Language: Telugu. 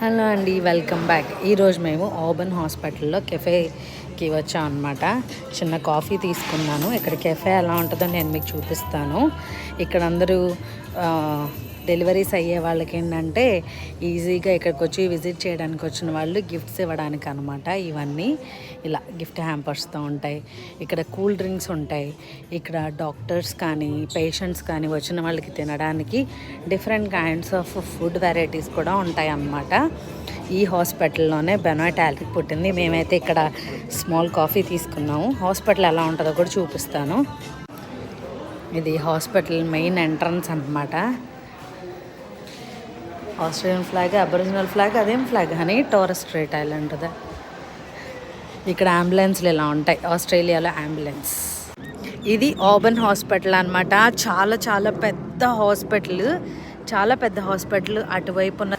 హలో అండి, వెల్కమ్ బ్యాక్. ఈరోజు మేము ఆబర్న్ హాస్పిటల్లో కెఫేకి వచ్చాం అనమాట. చిన్న కాఫీ తీసుకున్నాను. ఇక్కడ కెఫే ఎలా ఉంటుందో నేను మీకు చూపిస్తాను. ఇక్కడ అందరూ డెలివరీస్ అయ్యే వాళ్ళకి ఏంటంటే ఈజీగా ఇక్కడికి వచ్చి విజిట్ చేయడానికి వచ్చిన వాళ్ళు గిఫ్ట్స్ ఇవ్వడానికి అనమాట. ఇవన్నీ ఇలా గిఫ్ట్ హ్యాంపర్స్తో ఉంటాయి. ఇక్కడ కూల్ డ్రింక్స్ ఉంటాయి. ఇక్కడ డాక్టర్స్ కానీ పేషెంట్స్ కానీ వచ్చిన వాళ్ళకి తినడానికి different kinds of food varieties కూడా ఉంటాయి అన్నమాట. ఈ హాస్పిటల్లోనే బెనాయిట్ ఆల్రిక్ పుట్టింది. మేమైతే ఇక్కడ స్మాల్ కాఫీ తీసుకున్నాము. హాస్పిటల్ ఎలా ఉంటుందో కూడా చూపిస్తాను. ఇది హాస్పిటల్ మెయిన్ ఎంట్రన్స్ అన్నమాట. ఆస్ట్రేలియన్ ఫ్లాగ్, అబరిజినల్ ఫ్లాగ్, అదేం ఫ్లాగ్ అని టోరస్ స్ట్రైట్ ఐలాండ్. ఇక్కడ అంబులెన్స్లు ఇలా ఉంటాయి. ఆస్ట్రేలియాలో అంబులెన్స్. ఇది ఆబర్న్ హాస్పిటల్ అనమాట. చాలా చాలా పెద్ద హాస్పిటల్, చాలా పెద్ద హాస్పిటల్. అటువైపు ఉన్న